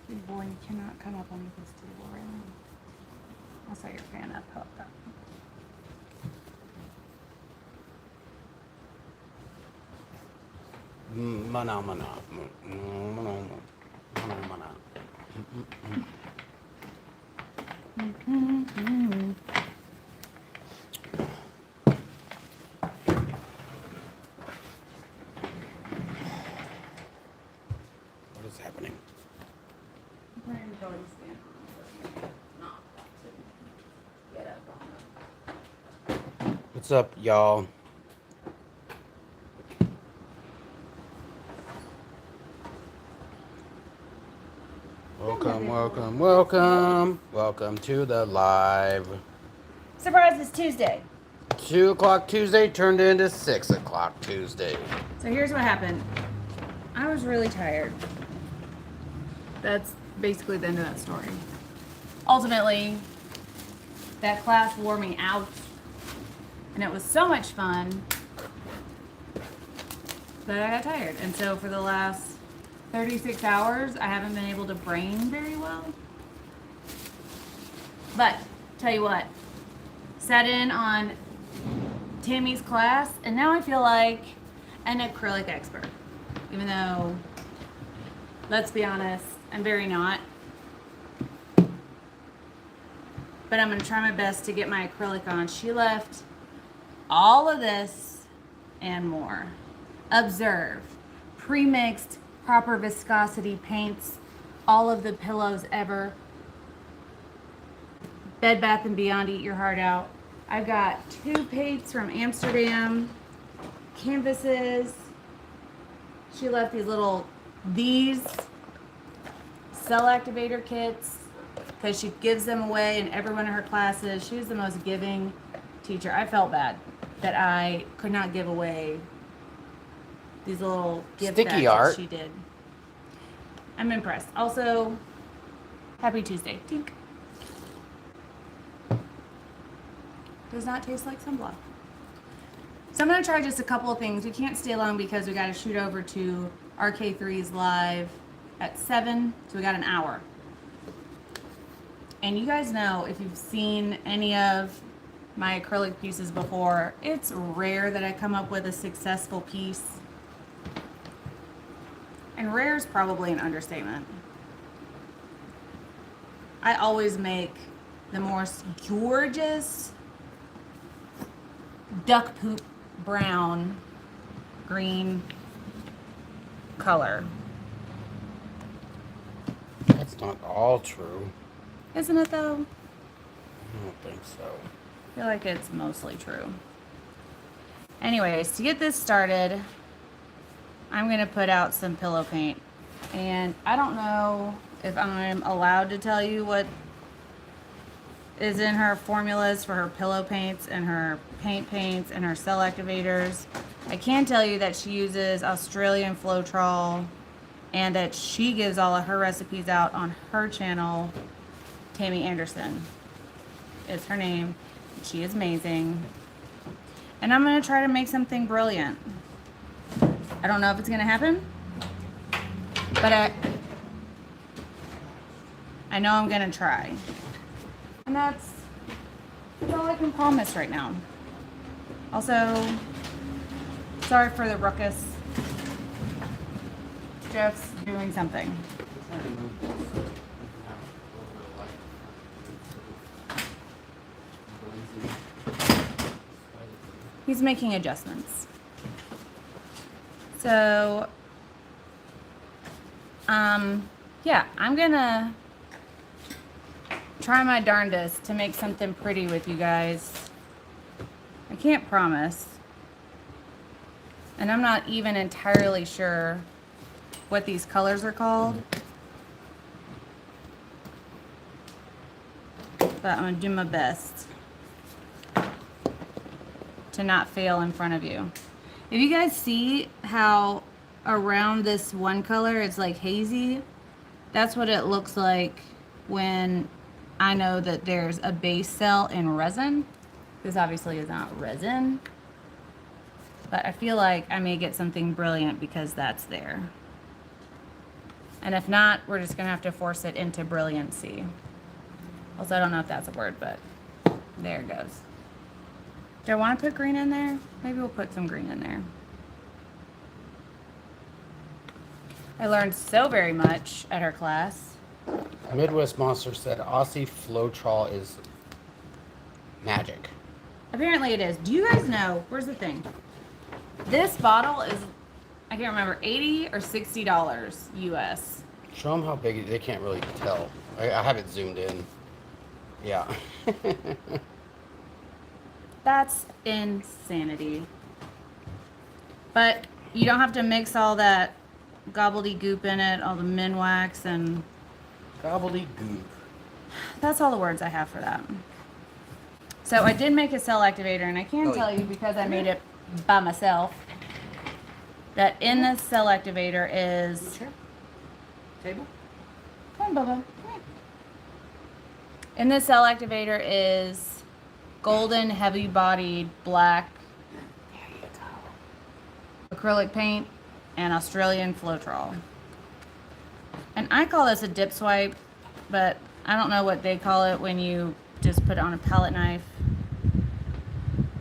Good boy, you cannot come up on this table right now. I'll set your fan up. How about that? Mana, mana, mana, mana, mana. What is happening? I'm going to go and stand on it. Not to get up on it. What's up, y'all? Welcome, welcome, welcome. Welcome to the live. Surprise, it's Tuesday. 2 o'clock Tuesday turned into 6 o'clock Tuesday. So here's what happened. I was really tired. That's basically the end of that story. Ultimately, that class wore me out, and it was so much fun that I got tired. And so for the last 36 hours, I haven't been able to brain very well. But, tell you what, sat in on Tammy's class, and now I feel like an acrylic expert. Even though, let's be honest, I'm very not. But I'm going to try my best to get my acrylic on. She left all of this and more. Observe. Pre-mixed, proper viscosity paints. All of the pillows ever. Bed Bath & Beyond, eat your heart out. I've got 2 paints from Amsterdam. Canvases. She left these cell activator kits because she gives them away in every one of her classes. She was the most giving teacher. I felt bad that I could not give away these little gift Sticky bags art. that she did. I'm impressed. Also, happy Tuesday. Tink. Does not taste like sunblock. So I'm going to try just a couple of things. We can't stay long because we got to shoot over to RK3's live at 7, so we got an hour. And you guys know, if you've seen any of my acrylic pieces before, it's rare that I come up with a successful piece. And rare is probably an understatement. I always make the most gorgeous duck poop brown green color. That's not all true. Isn't it though? I don't think so. I feel like it's mostly true. Anyways, to get this started, I'm going to put out some pillow paint. And I don't know if I'm allowed to tell you what is in her formulas for her pillow paints and her paints and her cell activators. I can tell you that she uses Australian Floetrol and that she gives all of her recipes out on her channel. Tammy Anderson is her name. She is amazing. And I'm going to try to make something brilliant. I don't know if it's going to happen, but I know I'm going to try. And that's all I can promise right now. Also, sorry for the ruckus. Jeff's doing something. He's making adjustments. So, yeah, I'm gonna try my darndest to make something pretty with you guys. I can't promise. And I'm not even entirely sure what these colors are called. But I'm gonna do my best to not fail in front of you. If you guys see how around this one color it's like hazy, that's what it looks like when I know that there's a base cell in resin. This obviously is not resin, but I feel like I may get something brilliant because that's there. And if not, we're just going to have to force it into brilliancy. Also, I don't know if that's a word, but there it goes. Do I want to put green in there? Maybe we'll put some green in there. I learned so very much at her class. Midwest Monster said Aussie Floetrol is magic. Apparently it is. Do you guys know? Where's the thing? This bottle is, I can't remember, $80 or $60 US. Show them how big. They can't really tell. I have it zoomed in. Yeah. That's insanity. But you don't have to mix all that gobbledygook in it, all the minwax and... Gobbledygook. That's all the words I have for that. So I did make a cell activator, and I can tell you, because I made it by myself, that in this cell activator is... Chair? Table? Come on, Bubba. Come here. In this cell activator is golden, heavy-bodied, black acrylic paint and Australian Floetrol. And I call this a dip swipe, but I don't know what they call it when you just put it on a palette knife.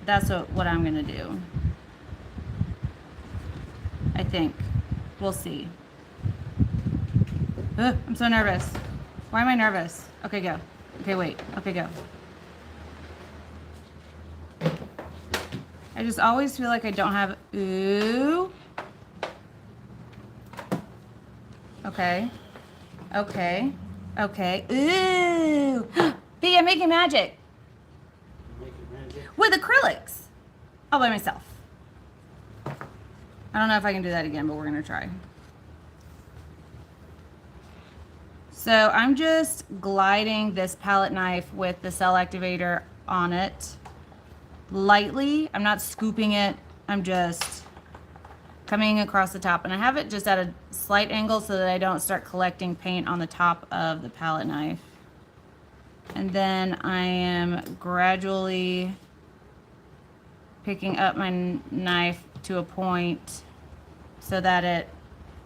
That's what I'm gonna do. I think. We'll see. Ugh, I'm so nervous. Why am I nervous? Okay, go. Okay, wait. Okay, go. I just always feel like I don't have... Ooh. Okay. Okay. Okay. Ooh. B, I'm making magic. With acrylics. All by myself. I don't know if I can do that again, but we're going to try. So I'm just gliding this palette knife with the cell activator on it lightly. I'm not scooping it. I'm just coming across the top. And I have it just at a slight angle so that I don't start collecting paint on the top of the palette knife. And then I am gradually picking up my knife to a point so that it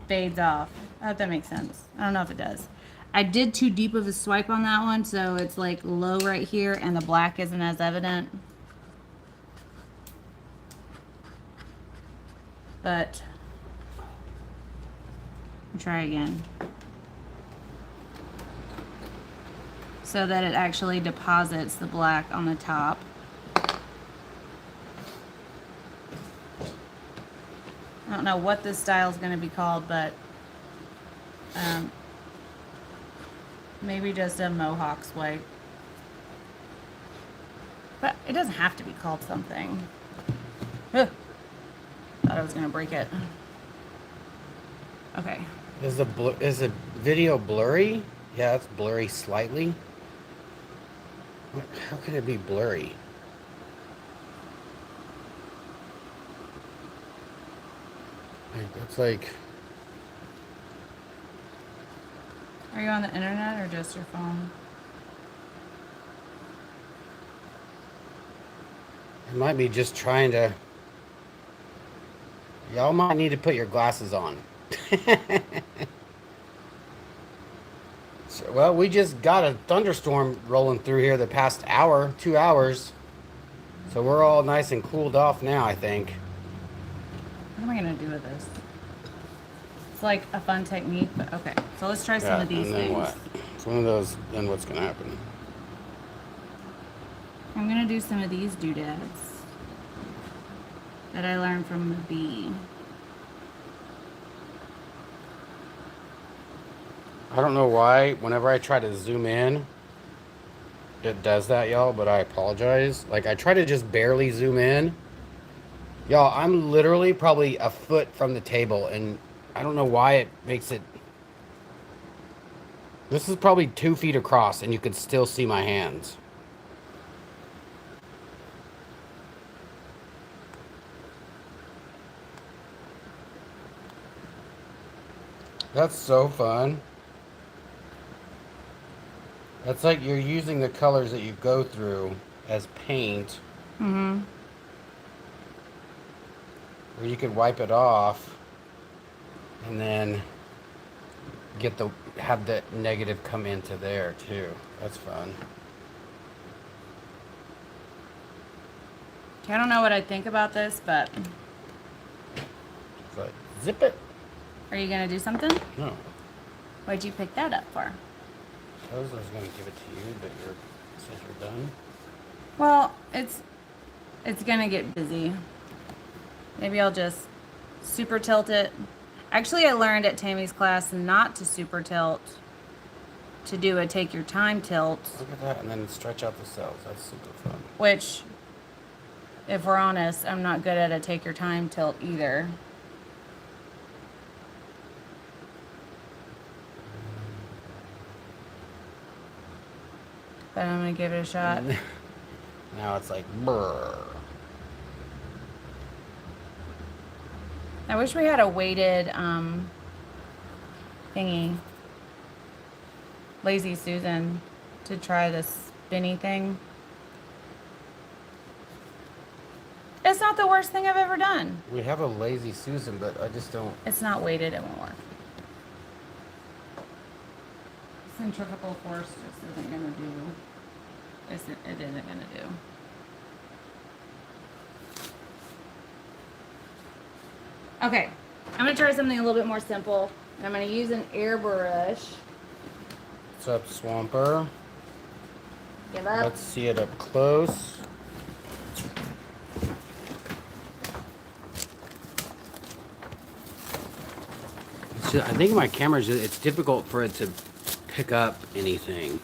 fades off. I hope that makes sense. I don't know if it does. I did too deep of a swipe on that one, so it's like low right here and the black isn't as evident. But I'll try again. So that it actually deposits the black on the top. I don't know what this style is going to be called, but maybe just a mohawk swipe. But it doesn't have to be called something. Ugh. Thought I was going to break it. Okay. Is the video blurry? Yeah, it's blurry slightly. How could it be blurry? It's like... Are you on the internet or just your phone? It might be just trying to... Y'all might need to put your glasses on. So, well, we just got a thunderstorm rolling through here the past hour, 2 hours. So we're all nice and cooled off now, I think. What am I going to do with this? It's like a fun technique, but okay. So let's try some of these and then things. what? It's one of those, then what's going to happen? I'm going to do some of these doodads that I learned from the bee. I don't know why, whenever I try to zoom in, it does that, y'all, but I apologize. Like, I try to just barely zoom in. Y'all, I'm literally probably a foot from the table, and I don't know why it makes it... This is probably 2 feet across, and you could still see my hands. That's so fun. That's like you're using the colors that you go through as paint. Mm-hmm. Or you could wipe it off and then have the negative come into there too. That's fun. I don't know what I think about this, but But zip it. are you gonna do something? No. Why'd you pick that up for? I was gonna give it to you, but since you're done. Well, it's gonna get busy. Maybe I'll just super tilt it. Actually, I learned at Tammy's class not to super tilt, to do a take your time tilt. Look at that, and then stretch out the cells. That's super fun. Which, if we're honest, I'm not good at a take your time tilt either. But I'm gonna give it a shot. Now it's like brr. I wish we had a weighted thingy. Lazy Susan to try this spinny thing. It's not the worst thing I've ever done. We have a Lazy Susan, but I just don't. It's not weighted, it won't work. Centrifugal force just isn't gonna do. It isn't gonna do. Okay, I'm gonna try something a little bit more simple. I'm gonna use an airbrush. What's up, Swamper? Give up. Let's see it up close. I think my camera it's difficult for it to pick up anything.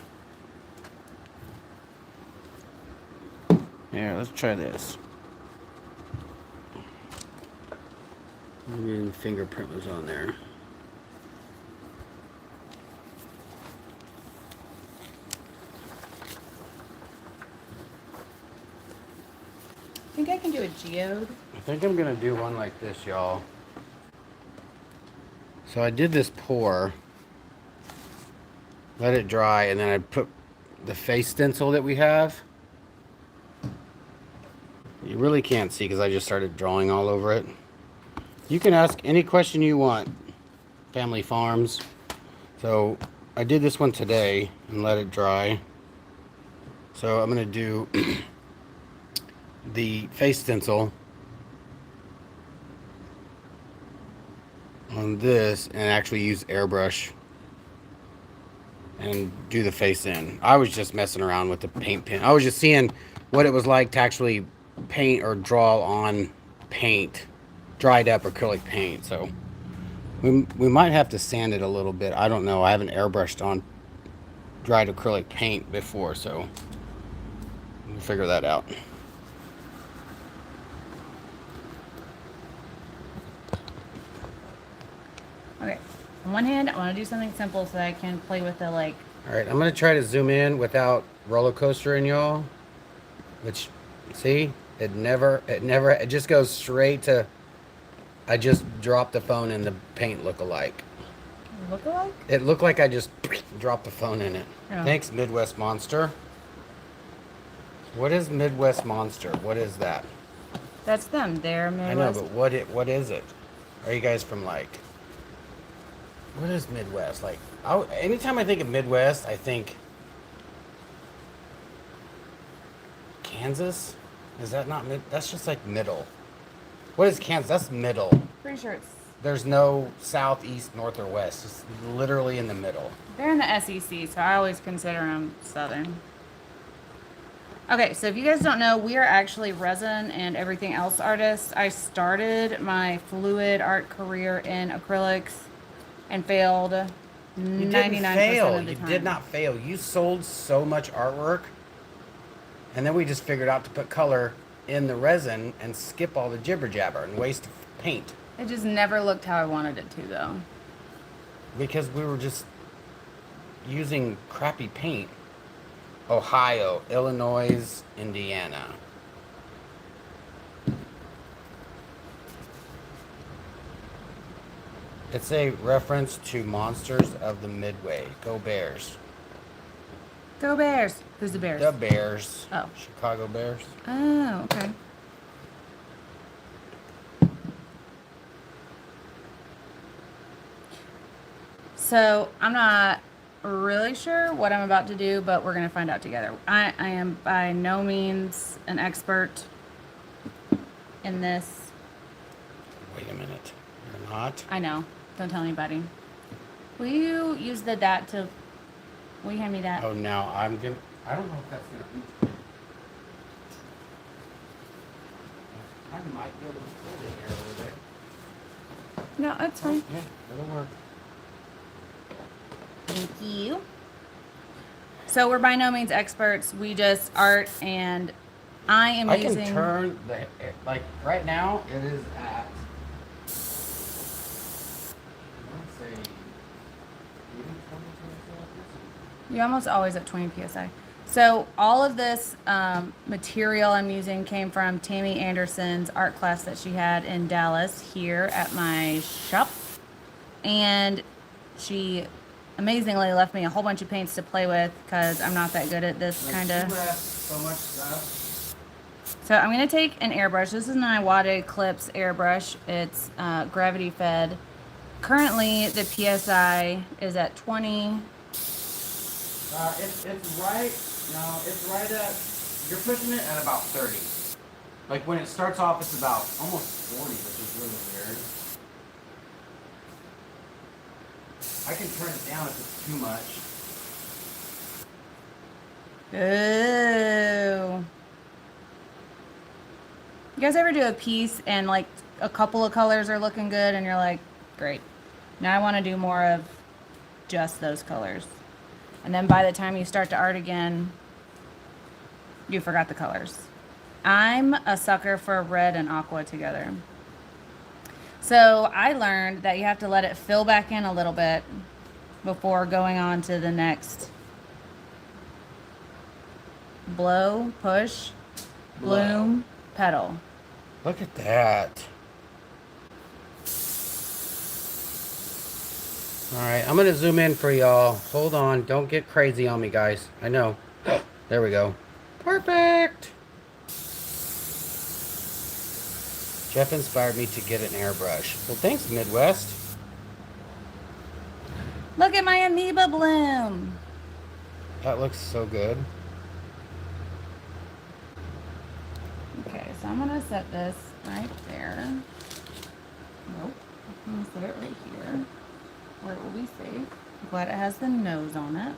Here, let's try this. Maybe the fingerprint was on there. I think I can do a geode. I think I'm gonna do one like this, y'all. So I did this pour, let it dry, and then I put the face stencil that we have. You really can't see because I just started drawing all over it. You can ask any question you want, Family Farms. So I did this one today and let it dry. So I'm gonna do the face stencil on this and actually use airbrush and do the face in. I was just messing around with the paint pen. I was just seeing what it was like to actually paint or draw on paint, dried up acrylic paint. So we might have to sand it a little bit. I don't know. I haven't airbrushed on dried acrylic paint before, so we'll figure that out. Okay. On one hand, I want to do something simple so that I can play with the like. All right, I'm gonna try to zoom in without roller coastering, y'all. Which, see, it just goes straight to. I just dropped the phone in the paint look-alike. Look-alike? It looked like I just dropped the phone in it. Yeah. Thanks, Midwest Monster. What is Midwest Monster? What is that? That's them. They're Midwest. I know, but what is it? Are you guys from like? What is Midwest? Like, anytime I think of Midwest, I think Kansas. Is that not mid? That's just like middle. What is Kansas? That's middle. Pretty sure it's. There's no south, east, north, or west. It's literally in the middle. They're in the SEC, so I always consider them Southern. Okay, so if you guys don't know, we are actually resin and everything else artists. I started my fluid art career in acrylics and failed 99% of the time. You did not fail. You sold so much artwork, and then we just figured out to put color in the resin and skip all the jibber jabber and waste paint. It just never looked how I wanted it to, though. Because we were just using crappy paint. Ohio, Illinois, Indiana. It's a reference to Monsters of the Midway. Go Bears. Go Bears. Who's the Bears? The Bears. Oh. Chicago Bears. Oh, okay. So I'm not really sure what I'm about to do, but we're going to find out together. I am by no means an expert in this. Wait a minute. You're not? I know. Don't tell anybody. Will you use that to... Will you hand me that? Oh, now I'm going to... I don't know if that's going to reach. I might be able to pull it here a little bit. No, it's fine. Yeah, it'll work. Thank you. So we're by no means experts. We just art, and I am I using... can turn the... Like, right now, it is at... Let's say... You're almost always at 20 psi. So all of this material I'm using came from Tammy Anderson's art class that she had in Dallas here at my shop. And she amazingly left me a whole bunch of paints to play with because I'm not that good at this kind of. So much stuff. So I'm going to take an airbrush. This is an Iwata Eclipse airbrush. It's gravity fed. Currently the PSI is at 20. It's right. No, it's right at. You're pushing it at about 30. Like when it starts off, it's about almost 40, which is really weird. I can turn it down if it's too much. Ooh. You guys ever do a piece and like a couple of colors are looking good and you're like, great. Now I want to do more of just those colors. And then by the time you start to art again, you forgot the colors. I'm a sucker for red and aqua together. So I learned that you have to let it fill back in a little bit before going on to the next blow, push, bloom, petal. Look at that. All right, I'm gonna zoom in for y'all. Hold on, don't get crazy on me, guys. I know. There we go. Perfect. Jeff inspired me to get an airbrush. Well, thanks, Midwest. Look at my amoeba bloom. That looks so good. Okay, so I'm gonna set this right there. Nope, I'm gonna set it right here, where it will be safe. I'm glad it has the nose on it.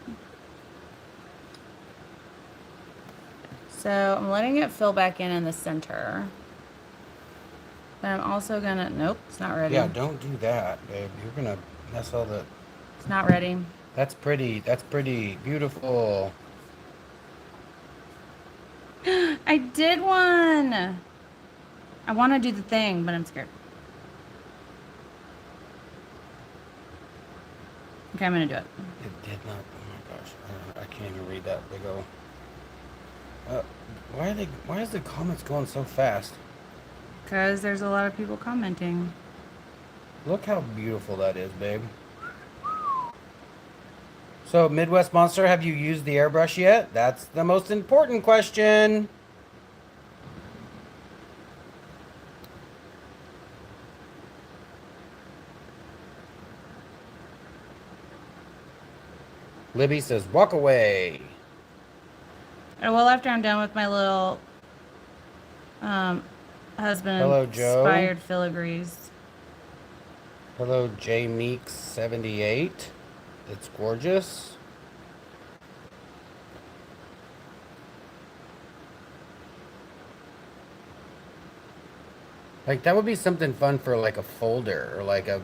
So I'm letting it fill back in the center. But I'm also gonna, nope, it's not ready. Yeah, don't do that, babe. You're gonna mess all the... It's not ready. That's pretty beautiful. I did one! I wanna do the thing, but I'm scared. Okay, I'm gonna do it. It did not. Oh my gosh, I can't even read that big old. Why is the comments going so fast? Because there's a lot of people commenting. Look how beautiful that is, babe. So, Midwest Monster, have you used the airbrush yet? That's the most important question. Libby says, walk away. Oh, well, after I'm done with my little husband Hello, Joe. inspired filigrees. Hello, J Meeks 78. It's gorgeous. Like, that would be something fun for like a folder or like a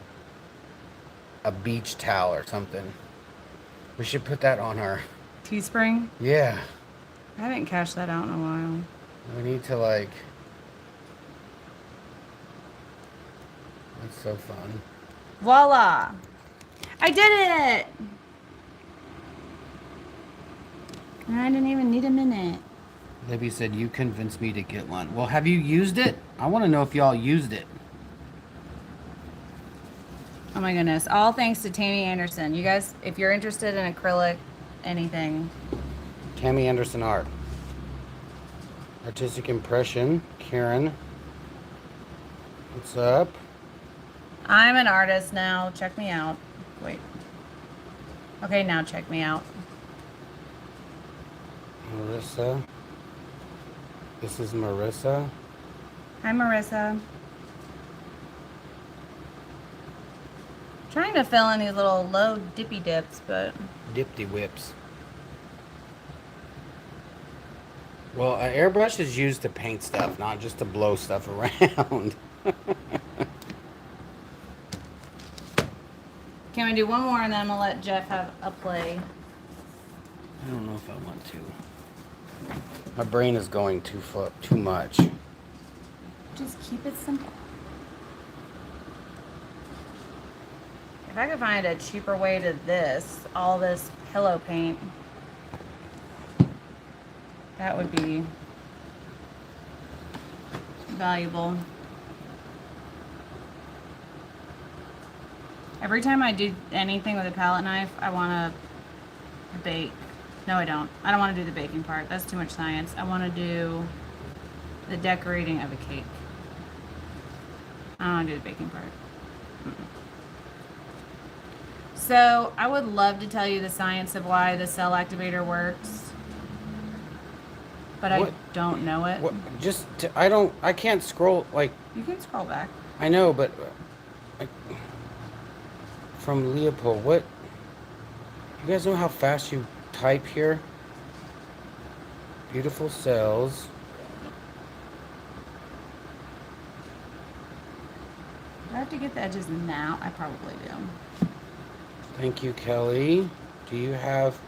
beach towel or something. We should put that on our... Teespring? Yeah. I haven't cashed that out in a while. We need to like... It's so fun. Voila! I did it! I didn't even need a minute. Libby said, you convinced me to get one. Well, have you used it? I want to know if y'all used it. Oh my goodness. All thanks to Tammy Anderson. You guys, if you're interested in acrylic, anything. Tammy Anderson Art. Artistic Impression. Karen. What's up? I'm an artist now. Check me out. Wait. Okay, now check me out. Marissa. This is Marissa. Hi, Marissa. Trying to fill in these little low dippy dips, but Dipty whips. Well, an airbrush is used to paint stuff, not just to blow stuff around. can we do one more and then I'm gonna let Jeff have a play? I don't know if I want to. My brain is going too much. Just keep it simple. If I could find a cheaper way to all this pillow paint, that would be valuable. Every time I do anything with a palette knife, I want to bake. No, I don't. I don't want to do the baking part. That's too much science. I want to do the decorating of a cake. I don't want to do the baking part. So I would love to tell you the science of why the cell activator works, but I don't know it. What? I can't scroll, like... You can scroll back. I know, but... from Leopold, what? You guys know how fast you type here? Beautiful cells. Do I have to get the edges now? I probably do. Thank you, Kelly. Do you have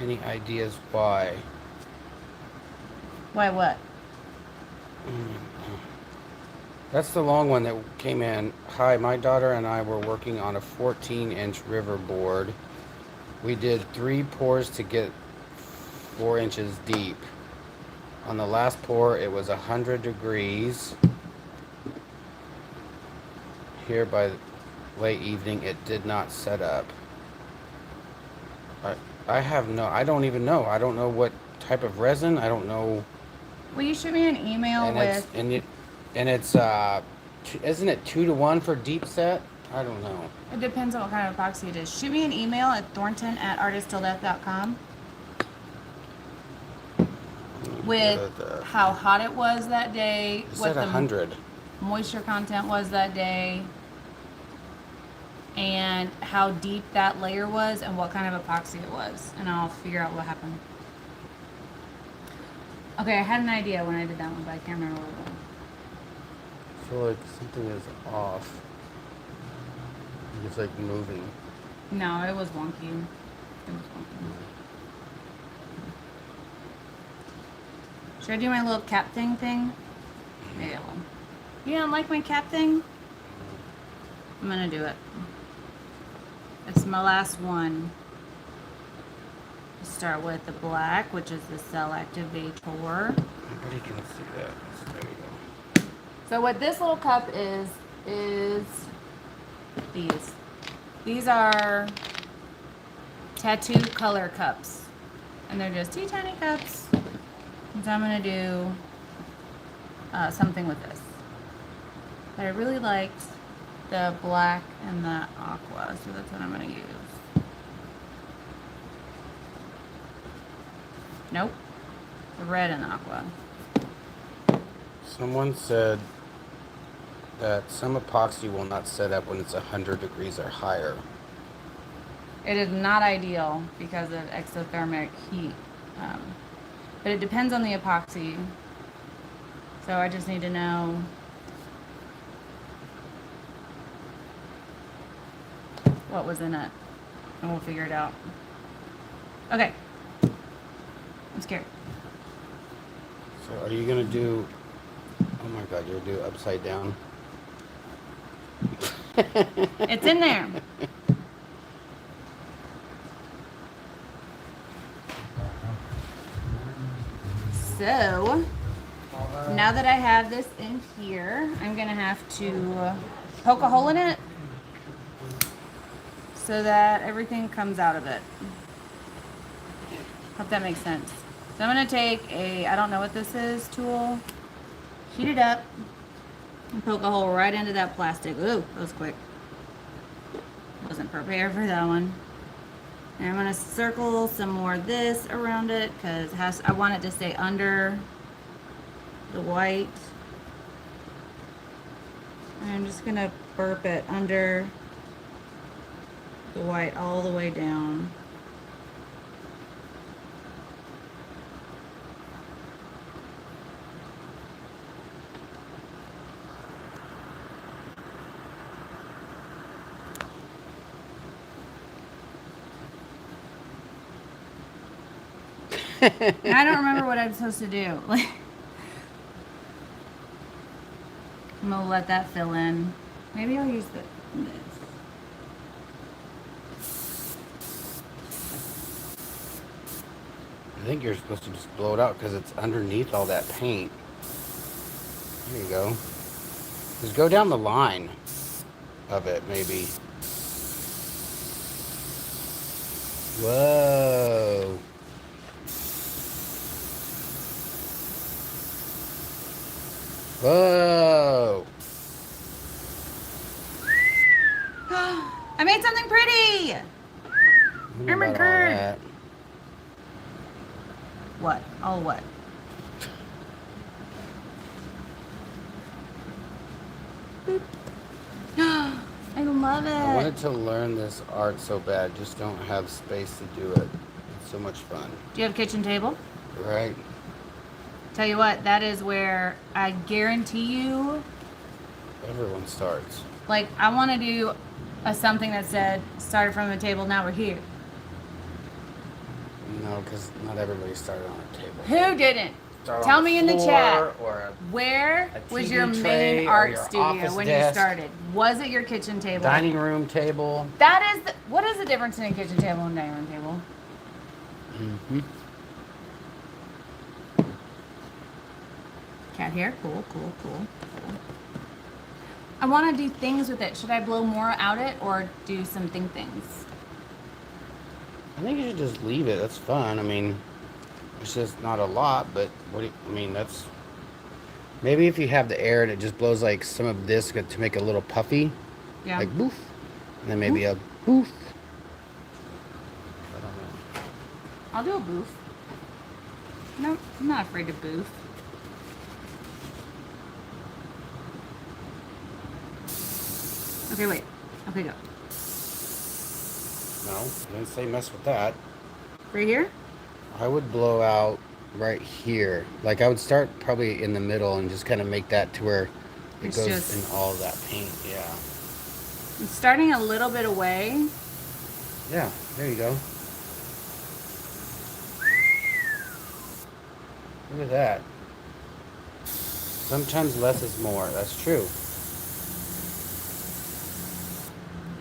any ideas why? Why what? That's the long one that came in. Hi, my daughter and I were working on a 14-inch river board. We did 3 pours to get 4 inches deep. On the last pour, it was 100 degrees. Here by late evening, it did not set up. I don't even know. I don't know what type of resin. I don't know. Will you shoot me an email Isn't it 2-to-1 for deep set? I don't know. It depends on what kind of epoxy it is. Shoot me an email at thornton@artistilldeath.com with how hot it was that day, what the 100 moisture content was that day, and how deep that layer was and what kind of epoxy it was, and I'll figure out what happened. Okay, I had an idea when I did that one, but I can't remember what it was. I feel like something is off. It's like moving. No, it was wonky. It was wonky. Should I do my little cap thing? Maybe I will. You don't like my cap thing? I'm gonna do it. It's my last one. Start with the black, which is the cell activator. Nobody can see that. There we go. So what this little cup is these. These are tattoo color cups. And they're just teeny tiny cups. And so I'm gonna do something with this. But I really liked the black and the aqua, so that's what I'm gonna use. Nope. The red and the aqua. Someone said that some epoxy will not set up when it's 100 degrees or higher. It is not ideal because of exothermic heat. But it depends on the epoxy. So I just need to know what was in it, and we'll figure it out. Okay. I'm scared. So are you gonna do, oh my god, you're gonna do upside down? It's in there. So, now that I have this in here, I'm gonna have to poke a hole in it so that everything comes out of it. Hope that makes sense. So I'm gonna take I don't know what this is, tool, heat it up, and poke a hole right into that plastic. Ooh, that was quick. Wasn't prepared for that one. And I'm gonna circle some more of this around it because I want it to stay under the white. And I'm just gonna burp it under the white all the way down. And I don't remember what I'm supposed to do. Like, I'm gonna let that fill in. Maybe I'll use this. I think you're supposed to just blow it out because it's underneath all that paint. There you go. Just go down the line of it, maybe. Whoa. Whoa. I made something pretty! I'm encouraged. What? All what? Boop. I love it. I wanted to learn this art so bad, just don't have space to do it. It's so much fun. Do you have a kitchen table? Right. Tell you what, that is where I guarantee you, Everyone starts. like, I want to do something that said, started from the table, now we're here. No, because not everybody started on a table. Who didn't? Start Tell on me in the floor chat. Or Where a was TV your tray main or art your studio office when you desk. started? Was it your kitchen table? dining room table. That is, what is the difference in a kitchen table and dining room table? Mm-hmm. Cat hair, cool, cool, cool, cool. I want to do things with it. Should I blow more out it or do some things? I think you should just leave it. That's fun. I mean, it's just not a lot, but what do you, I mean, that's maybe if you have the air and it just blows like some of this to make it a little puffy, Yeah. like boof, and then maybe a boof. I don't know. I'll do a boof. No, I'm not afraid to boof. Okay, wait. Okay, go. No, I didn't say mess with that. Right here? I would blow out right here. Like I would start probably in the middle and just kind of make that to where it It's goes just- in all that paint. Yeah. I'm starting a little bit away. Yeah, there you go. Look at that. Sometimes less is more. That's true.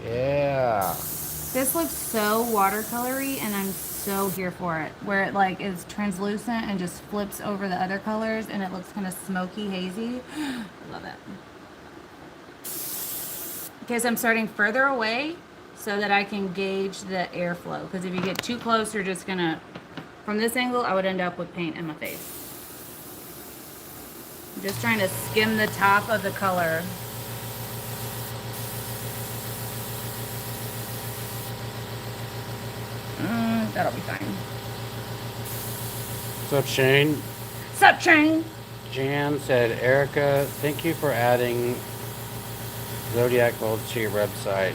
Yeah. This looks so watercolory and I'm so here for it. Where it like is translucent and just flips over the other colors and it looks kind of smoky, hazy. Love it. Okay, so I'm starting further away so that I can gauge the airflow. Because if you get too close, you're just gonna, from this angle, I would end up with paint in my face. I'm just trying to skim the top of the color. That'll be fine. What's up, Shane? Sup, Train? Jan said, Erica, thank you for adding Zodiac molds to your website.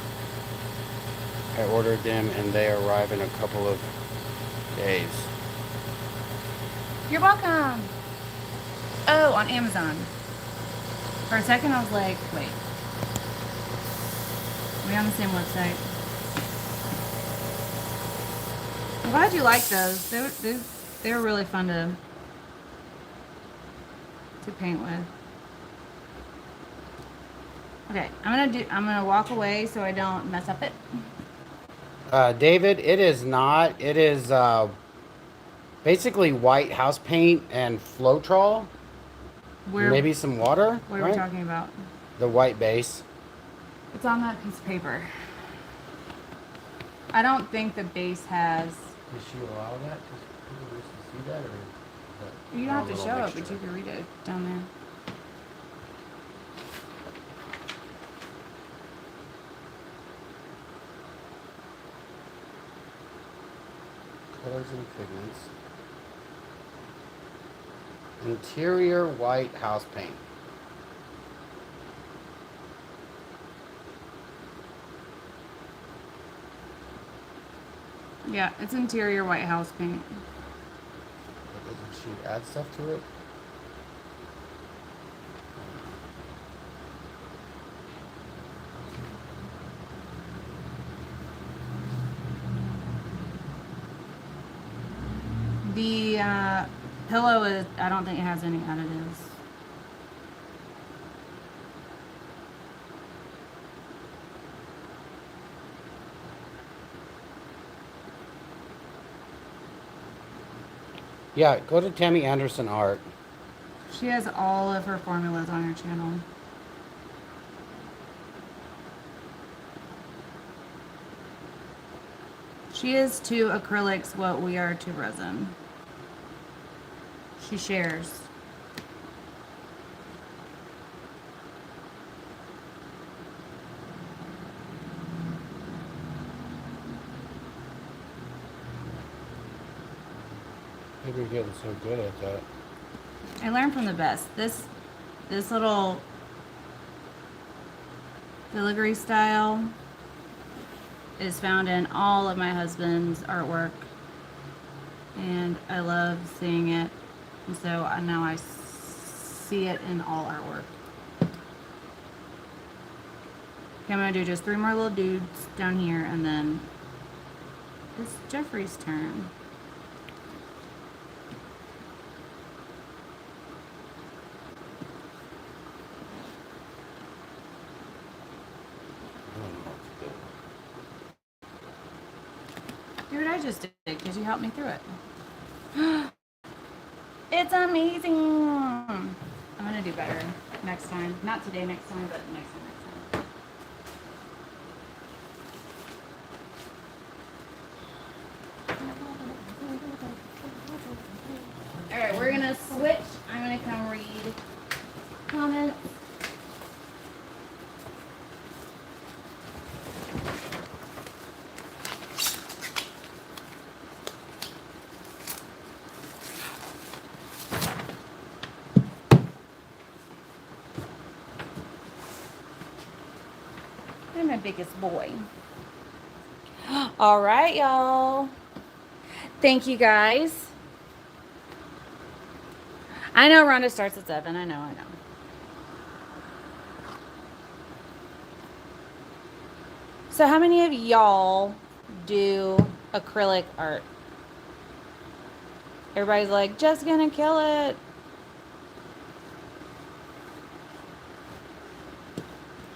I ordered them and they arrive in a couple of days. You're welcome. Oh, on Amazon. For a second, I was like, wait. Are we on the same website? I'm glad you like those. They were really fun to paint with. Okay, I'm gonna walk away so I don't mess up it. David, it is not. It is basically white house paint and Floetrol. Maybe some water. What are we talking about? The white base. It's on that piece of paper. I don't think the base has. Did she allow that? Does people wish to see that, or You don't have to show it, but you can read it down there. Colors and pigments. Interior white house paint. Yeah, it's interior white house paint. But doesn't she add stuff to it? The pillow is, I don't think it has any additives. Yeah, go to Tammy Anderson Art. She has all of her formulas on her channel. She is to acrylics what we are to resin. She shares. Maybe you're getting so good at that. I learned from the best. This little filigree style is found in all of my husband's artwork, and I love seeing it. And so now I see it in all artwork. Okay, I'm gonna do just 3 more little dudes down here, and then it's Jeffrey's turn. I don't know what to do. Do what I just did, because you helped me through it. It's amazing. I'm gonna do better next time. Not today, next time, but next time. All right, we're gonna switch. I'm gonna come read comments. I'm my biggest boy. All right, y'all. Thank you, guys. I know Rhonda starts at 7. I know. So how many of y'all do acrylic art? Everybody's like, just gonna kill it.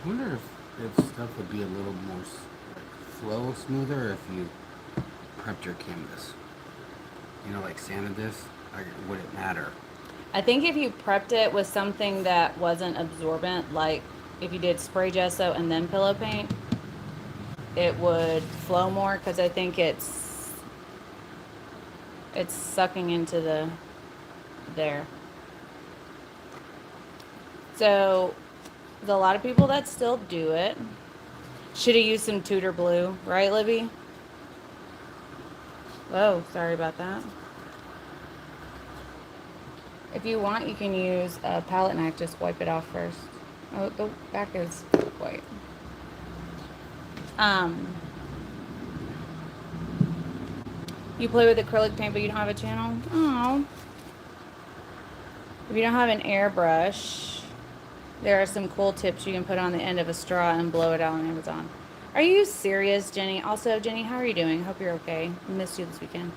I wonder if stuff would be a little more flow smoother if you prepped your canvas. You know, like sanded this. Would it matter? I think if you prepped it with something that wasn't absorbent, like if you did spray gesso and then pillow paint, it would flow more, because I think it's sucking into there. So there's a lot of people that still do it. Should have used some Tudor Blue, right, Libby? Whoa, sorry about that. If you want, you can use a palette knife. Just wipe it off first. Oh, the back is white. You play with acrylic paint, but you don't have a channel? Oh. If you don't have an airbrush, there are some cool tips you can put on the end of a straw and blow it out on Amazon. Are you serious, Jenny? Also, Jenny, how are you doing? Hope you're okay. Missed you this weekend.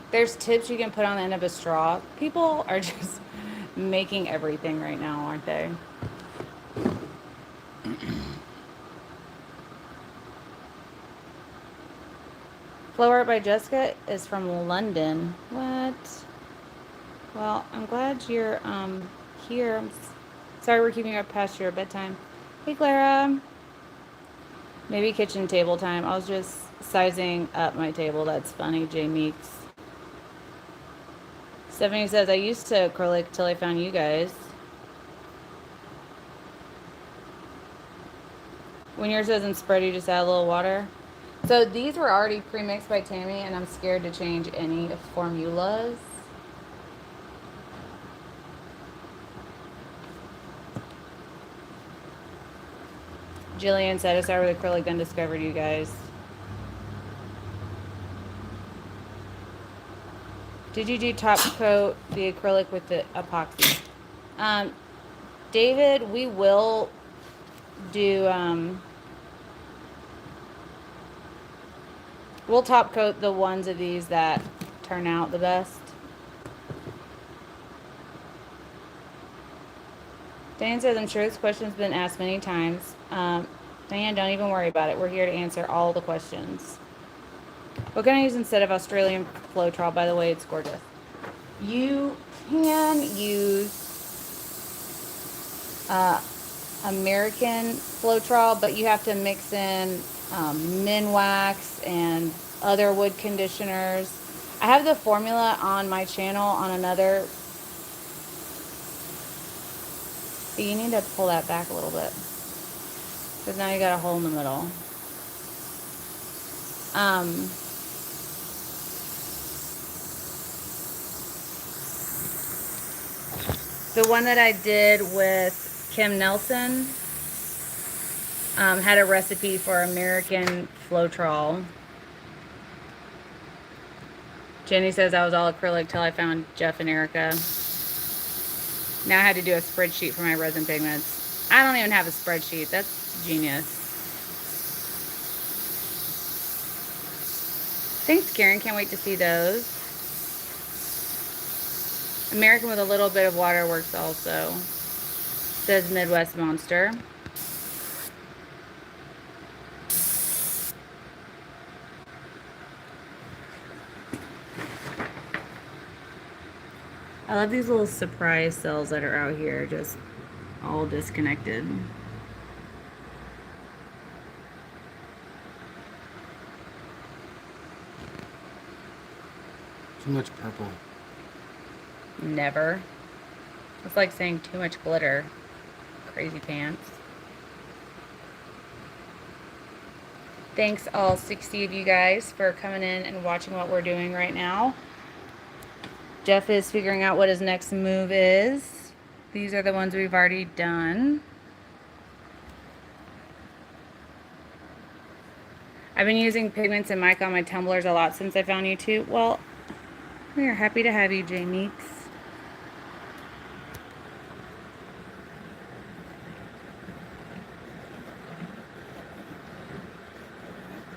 There's tips you can put on the end of a straw. People are just making everything right now, aren't they? Flow Art by Jessica is from London. What? Well, I'm glad you're here. Sorry we're keeping you up past your bedtime. Hey, Clara. Maybe kitchen table time. I was just sizing up my table. That's funny, Jay Meeks. Stephanie says, I used to acrylic till I found you guys. When yours doesn't spread, you just add a little water. So these were already pre-mixed by Tammy, and I'm scared to change any formulas. Jillian said, I started with acrylic, then discovered you guys. Did you do top coat the acrylic with the epoxy? David, we will do, we'll top coat the ones of these that turn out the best. Diane says, I'm sure this question's been asked many times. Diane, don't even worry about it. We're here to answer all the questions. What can I use instead of Australian Floetrol? By the way, it's gorgeous. You can use American Floetrol, but you have to mix in Minwax and other wood conditioners. I have the formula on my channel on another. You need to pull that back a little bit, because now you got a hole in the middle. The one that I did with Kim Nelson had a recipe for American Floetrol. Jenny says I was all acrylic till I found Jeff and Erica. Now I had to do a spreadsheet for my resin pigments. I don't even have a spreadsheet. That's genius. Thanks, Karen. Can't wait to see those. American with a little bit of water works also, says Midwest Monster. I love these little surprise cells that are out here, just all disconnected. Too much purple. Never. It's like saying too much glitter. Crazy pants. Thanks all 60 of you guys for coming in and watching what we're doing right now. Jeff is figuring out what his next move is. These are the ones we've already done. I've been using pigments and mica on my tumblers a lot since I found YouTube. Well, we are happy to have you, J Meeks.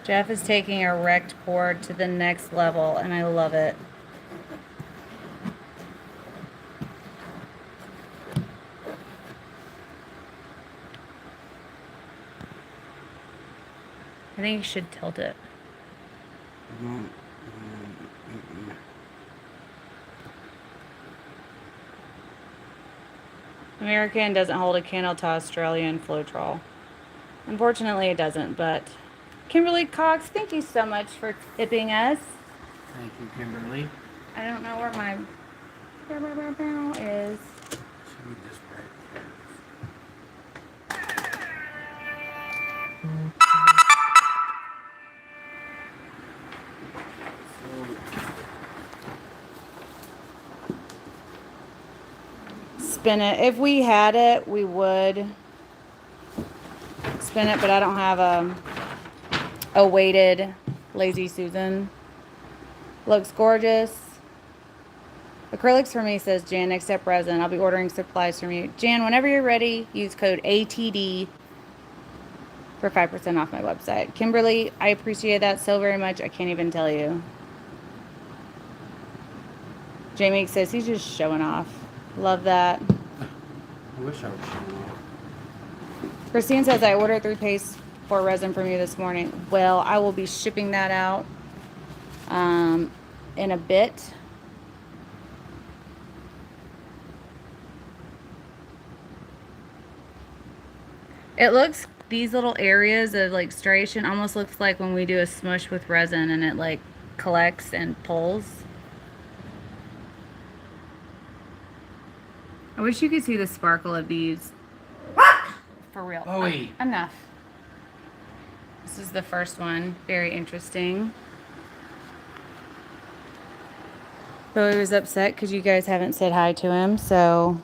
Jeff is taking a wrecked pour to the next level, and I love it. I think you should tilt it. American doesn't hold a candle to Australian Floetrol. Unfortunately, it doesn't, but Kimberly Cox, thank you so much for tipping us. Thank you, Kimberly. I don't know where my is. Should we just right here? Spin it. If we had it, we would spin it, but I don't have a weighted Lazy Susan. Looks gorgeous. Acrylics for me, says Jan, except resin. I'll be ordering supplies from you. Jan, whenever you're ready, use code ATD for 5% off my website. Kimberly, I appreciate that so very much. I can't even tell you. Jamie says he's just showing off. Love that. I wish I was showing off. Christine says I ordered 3 pastes for resin from you this morning. Well, I will be shipping that out in a bit. It looks, these little areas of like striation almost looks like when we do a smush with resin and it like collects and pulls. I wish you could see the sparkle of these. For real. Bowie. Enough. This is the first one. Very interesting. Bowie was upset because you guys haven't said hi to him, so...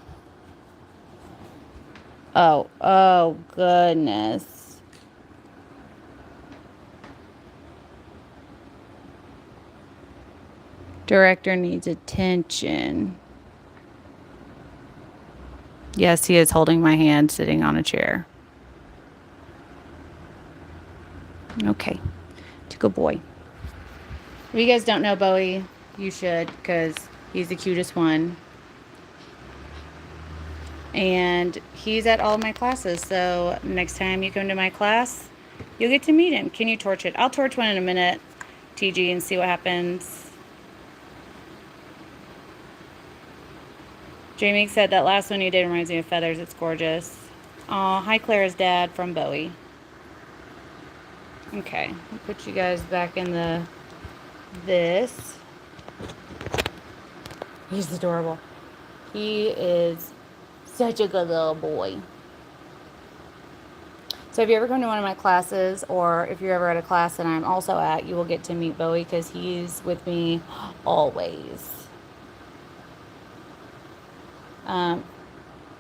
Oh goodness. Director needs attention. Yes, he is holding my hand sitting on a chair. Okay. Good boy. If you guys don't know Bowie, you should, because he's the cutest one. And he's at all my classes, so next time you come to my class, you'll get to meet him. Can you torch it? I'll torch one in a minute, TG, and see what happens. Jamie said that last one you did reminds me of feathers. It's gorgeous. Oh, hi Clara's dad from Bowie. Okay, I'll put you guys back in this. He's adorable. He is such a good little boy. So if you ever come to one of my classes, or if you're ever at a class that I'm also at, you will get to meet Bowie because he's with me always. The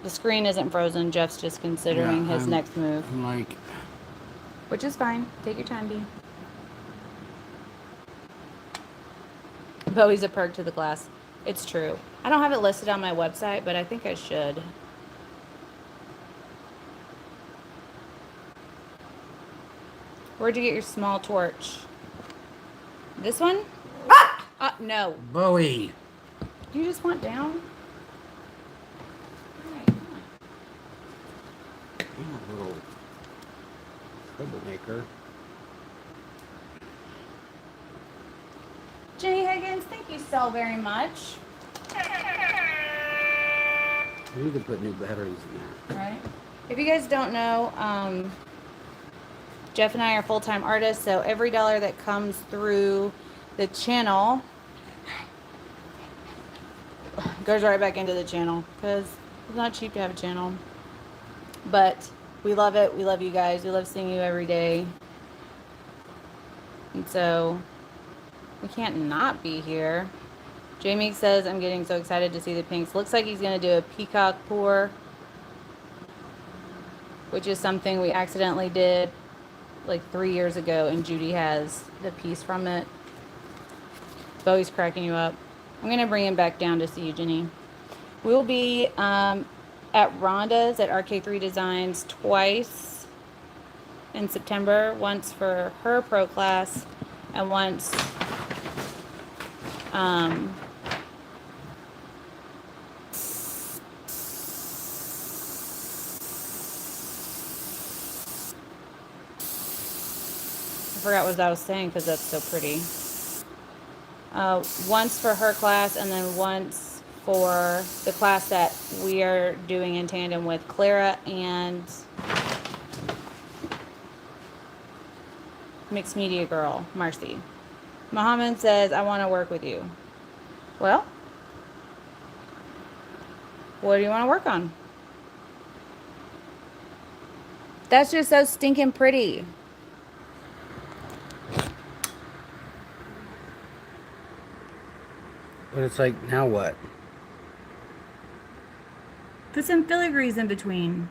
screen isn't frozen. Jeff's just considering his next move. I'm like... Which is fine. Take your time, B. Bowie's a perk to the class. It's true. I don't have it listed on my website, but I think I should. Where'd you get your small torch? This one? No. Bowie. Do you just want down? I'm a little troublemaker. Jenny Higgins, thank you so very much. We need to put new batteries in there. Right. If you guys don't know, Jeff and I are full-time artists, so every dollar that comes through the channel goes right back into the channel, because it's not cheap to have a channel. But we love it. We love you guys. We love seeing you every day. And so we can't not be here. Jamie says, I'm getting so excited to see the pinks. Looks like he's going to do a peacock pour, which is something we accidentally did like 3 years ago, and Judy has the piece from it. Bowie's cracking you up. I'm going to bring him back down to see you, Jenny. We'll be at Rhonda's at RK3 Designs twice in September. Once for her pro class and once I forgot what I was saying because that's so pretty. Once for her class and then once for the class that we are doing in tandem with Clara and Mixed Media Girl, Marcy. Mohammed says, I want to work with you. Well, what do you want to work on? That's just so stinking pretty. But it's like, now what? Put some filigrees in between.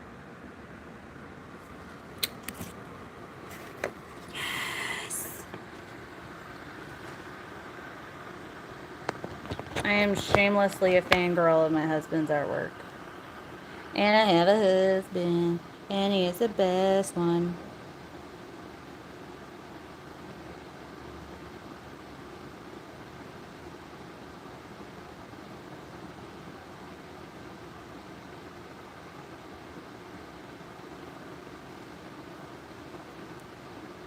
Yes. I am shamelessly a fangirl of my husband's artwork. And I have a husband, and he is the best one.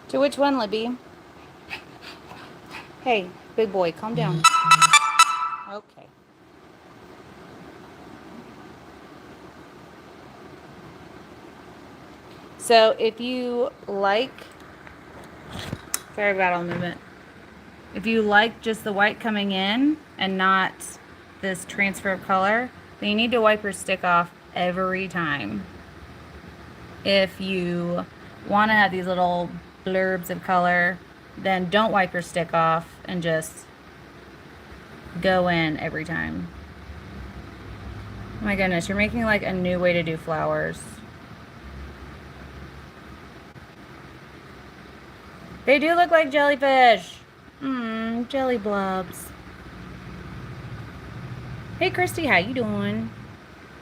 To which one, Libby? Hey, big boy, calm down. Okay. So if you like, sorry about all the movement. If you like just the white coming in and not this transfer of color, then you need to wipe your stick off every time. If you want to have these little blurbs of color, then don't wipe your stick off and just go in every time. Oh my goodness, you're making like a new way to do flowers. They do look like jellyfish. Jelly blobs. Hey Christy, how you doing?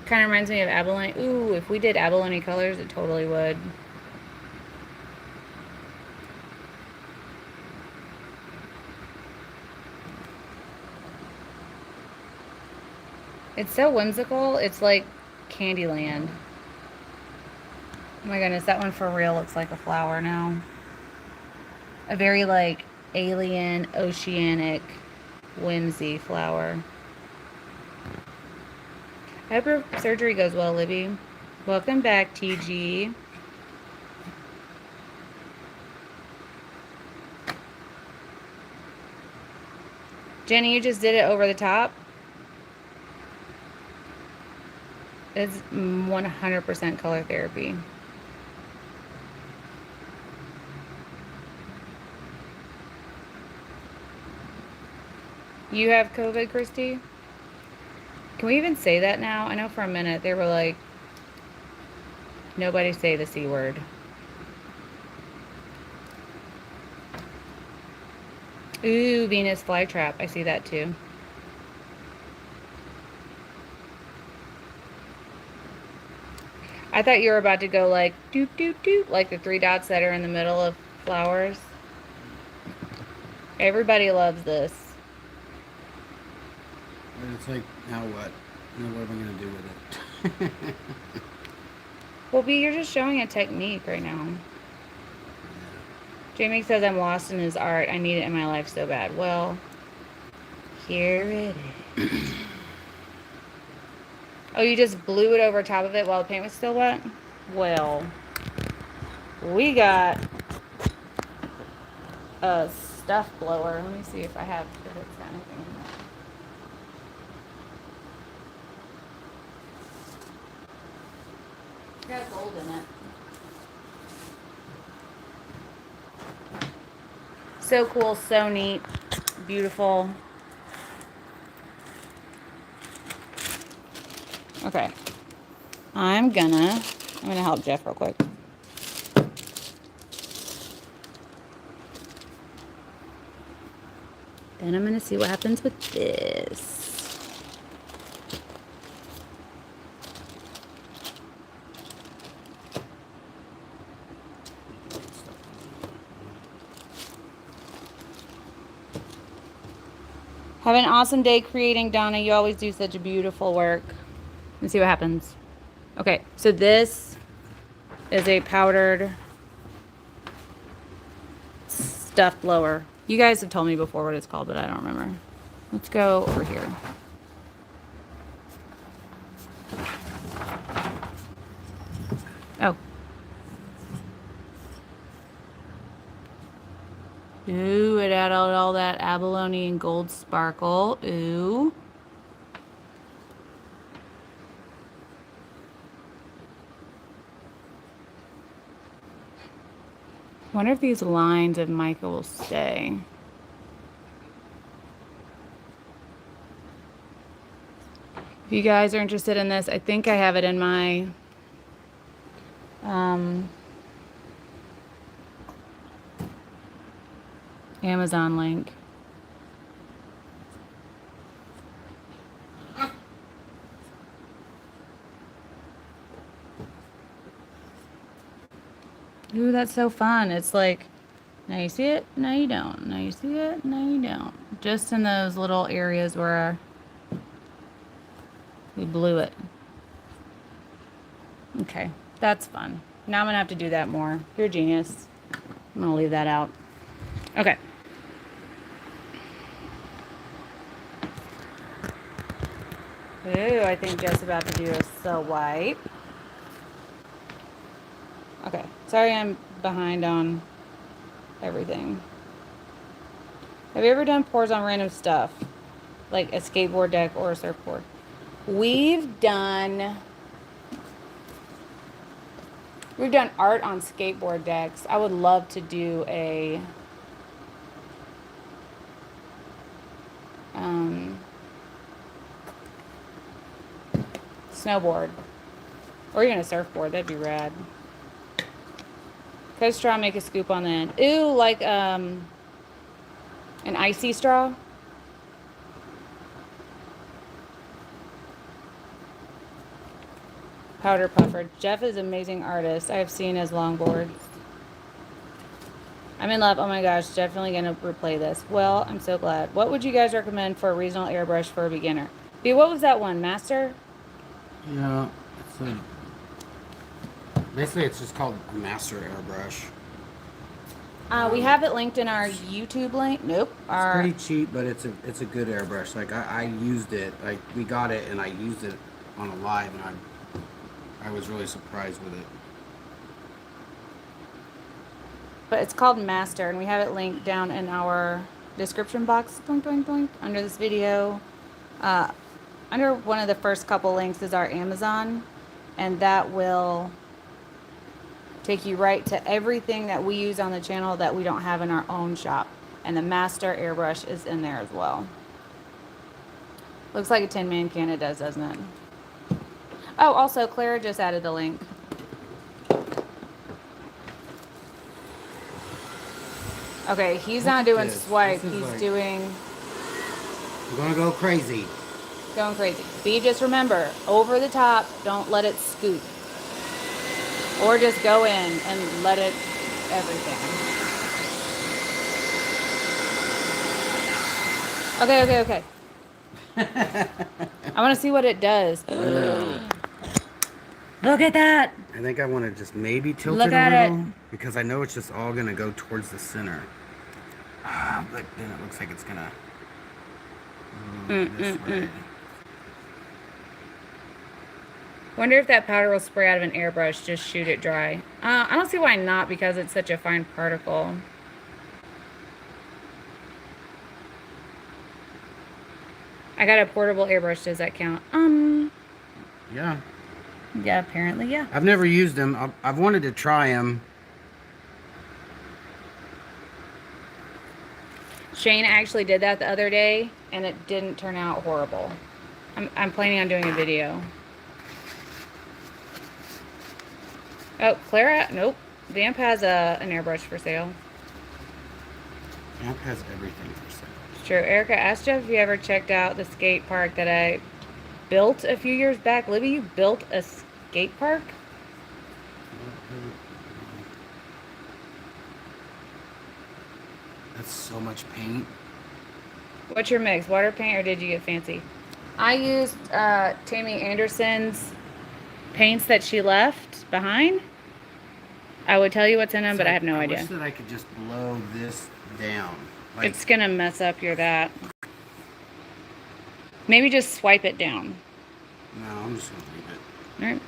Kind of reminds me of abalone. Ooh, if we did abalone colors, it totally would. It's so whimsical. It's like Candyland. Oh my goodness, that one for real looks like a flower now. A very like alien, oceanic, whimsy flower. I hope your surgery goes well, Libby. Welcome back, TG. Jenny, you just did it over the top. It's 100% color therapy. You have COVID, Christy? Can we even say that now? I know for a minute they were like, nobody say the C word. Ooh, Venus flytrap. I see that too. I thought you were about to go like doop doop doop, like the 3 dots that are in the middle of flowers. Everybody loves this. But it's like, now what? Now what am I going to do with it? Well, B, you're just showing a technique right now. Jamie says I'm lost in his art. I need it in my life so bad. Well, here it is. Oh, you just blew it over top of it while the paint was still wet? Well, we got a stuff blower. Let me see if I have, if it's got anything in there. It's got gold in it. So cool, so neat, beautiful. Okay, I'm gonna help Jeff real quick. Then I'm gonna see what happens with this. Have an awesome day creating, Donna. You always do such beautiful work. Let's see what happens. Okay, so this is a powdered stuff blower. You guys have told me before what it's called, but I don't remember. Let's go over here. Oh. Ooh, it added all that abalone and gold sparkle. Ooh. I wonder if these lines of mica will stay. If you guys are interested in this, I think I have it in my Amazon link. Ooh, that's so fun. It's like, now you see it, now you don't. Now you see it, now you don't. Just in those little areas where we blew it. Okay, that's fun. Now I'm gonna have to do that more. You're a genius. I'm gonna leave that out. Okay. Ooh, I think Jess about to do a cell wipe. Okay, sorry I'm behind on everything. Have you ever done pours on random stuff? Like a skateboard deck or a surfboard? We've done We've done art on skateboard decks. I would love to do a snowboard or even a surfboard. That'd be rad. Cut a straw, make a scoop on the end. Ooh, like an icy straw. Powder puffer. Jeff is an amazing artist. I have seen his longboards. I'm in love. Oh my gosh, definitely gonna replay this. Well, I'm so glad. What would you guys recommend for a regional airbrush for a beginner? B, what was that one? Master? Yeah, basically it's just called a master airbrush. We have it linked in our YouTube link. Nope. It's pretty cheap, but it's a good airbrush. Like I used it. Like we got it and I used it on a live, and I was really surprised with it. But it's called Master, and we have it linked down in our description box. Doink, doink, doink, under this video. Under one of the first couple links is our Amazon, and that will take you right to everything that we use on the channel that we don't have in our own shop. And the Master airbrush is in there as well. Looks like a Tin Man can. It does, doesn't it? Oh, also, Clara just added the link. Okay, he's not doing swipe. He's like, doing... I'm gonna go crazy. Going crazy. B, just remember, over the top, don't let it scoop. Or just go in and let it everything. Okay. I want to see what it does. Look at that. I think I want to just maybe tilt it a little because I know it's just all gonna go towards the center. But then it looks like it's gonna this way. Wonder if that powder will spray out of an airbrush. Just shoot it dry. I don't see why not, because it's such a fine particle. I got a portable airbrush. Does that count? Yeah. Yeah, apparently, yeah. I've never used them. I've wanted to try them. Shane actually did that the other day, and it didn't turn out horrible. I'm planning on doing a video. Oh, Clara, nope. Vamp has an airbrush for sale. Vamp has everything for sale. It's true. Erica, asked Jeff if you ever checked out the skate park that I built a few years back. Libby, you built a skate park? That's so much paint. What's your mix? Water paint, or did you get fancy? I used Tammy Anderson's paints that she left behind. I would tell you what's in them, but I have no idea. I wish that I could just blow this down. Like, it's gonna mess up your that. Maybe just swipe it down. No, I'm just gonna leave it. All right.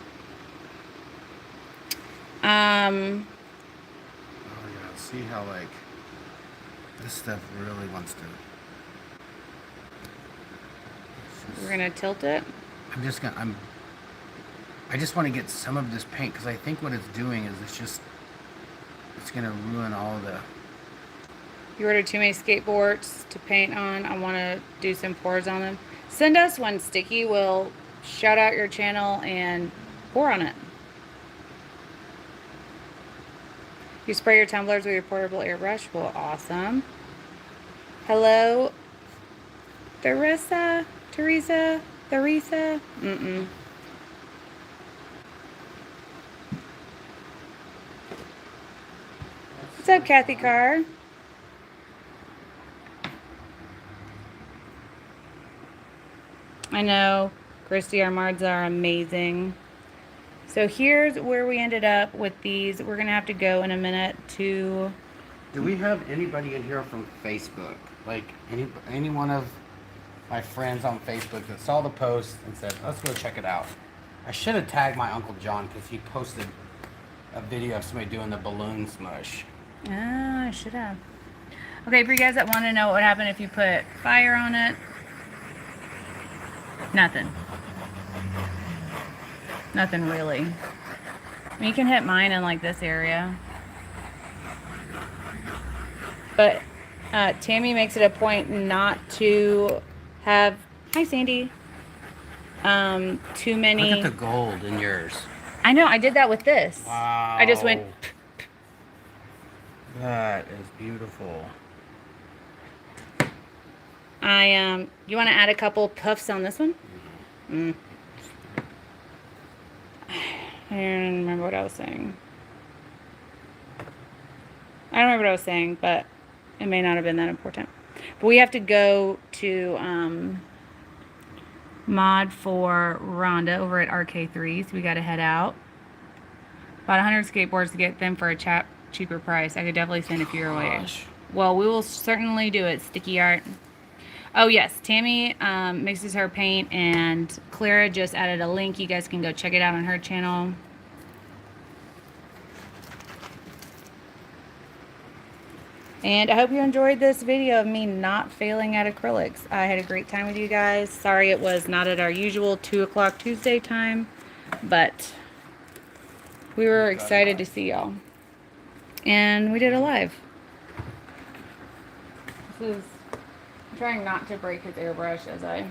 Oh yeah, see how like this stuff really wants to. We're gonna tilt it. I just want to get some of this paint because I think what it's doing is it's gonna ruin all the. You ordered too many skateboards to paint on. I want to do some pours on them. Send us one, Sticky. We'll shout out your channel and pour on it. You spray your tumblers with your portable airbrush? Well, awesome. Hello, Teresa? What's up, Kathy Carr? I know, Christy, our mards are amazing. So here's where we ended up with these. We're gonna have to go in a minute to... Do we have anybody in here from Facebook? Like any one of my friends on Facebook that saw the post and said, let's go check it out. I should have tagged my Uncle John because he posted a video of somebody doing the balloon smush. Ah, I should have. Okay, for you guys that want to know what would happen if you put fire on it. Nothing. Nothing really. You can hit mine in like this area. But Tammy makes it a point not to have, hi Sandy, too many. Look at the gold in yours. I know, I did that with this. Wow. I just went. That is beautiful. You want to add a couple puffs on this one? I don't remember what I was saying. I don't remember what I was saying, but it may not have been that important. But we have to go to mod for Rhonda over at RK3, so we got to head out. About 100 skateboards to get them for a cheaper price. I could definitely send a few your way. Well, we will certainly do it, Sticky Art. Oh, yes, Tammy mixes her paint, and Clara just added a link. You guys can go check it out on her channel. And I hope you enjoyed this video of me not failing at acrylics. I had a great time with you guys. Sorry it was not at our usual 2 o'clock Tuesday time, but we were excited to see y'all. And we did it live. This is... I'm trying not to break his airbrush as I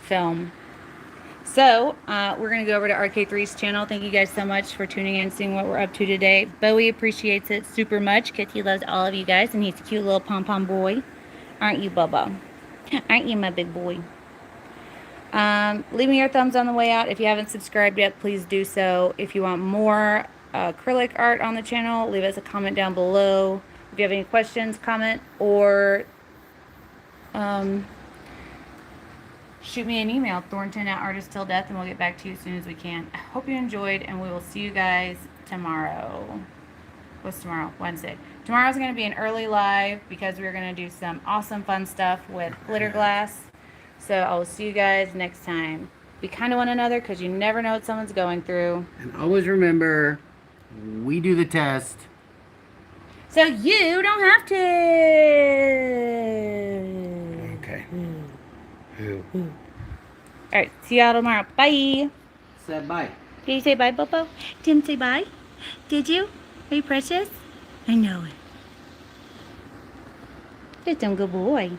film. So, we're going to go over to RK3's channel. Thank you guys so much for tuning in, seeing what we're up to today. Bowie appreciates it super much because he loves all of you guys, and he's a cute little pom-pom boy. Aren't you, Bubba? Aren't you, my big boy? Leave me your thumbs on the way out. If you haven't subscribed yet, please do so. If you want more acrylic art on the channel, leave us a comment down below. If you have any questions, comment, or... shoot me an email, thornton@artisttilldeath, and we'll get back to you as soon as we can. I hope you enjoyed, and we will see you guys tomorrow. What's tomorrow? Wednesday. Tomorrow's going to be an early live because we're going to do some awesome fun stuff with glitter glass. So I will see you guys next time. Be kind to one another because you never know what someone's going through. And always remember, we do the test. So you don't have to. Okay. Alright, see y'all tomorrow. Bye. Said bye. Did you say bye, Bobo? Didn't say bye? Did you? Are you precious? I know it. You're some good boy.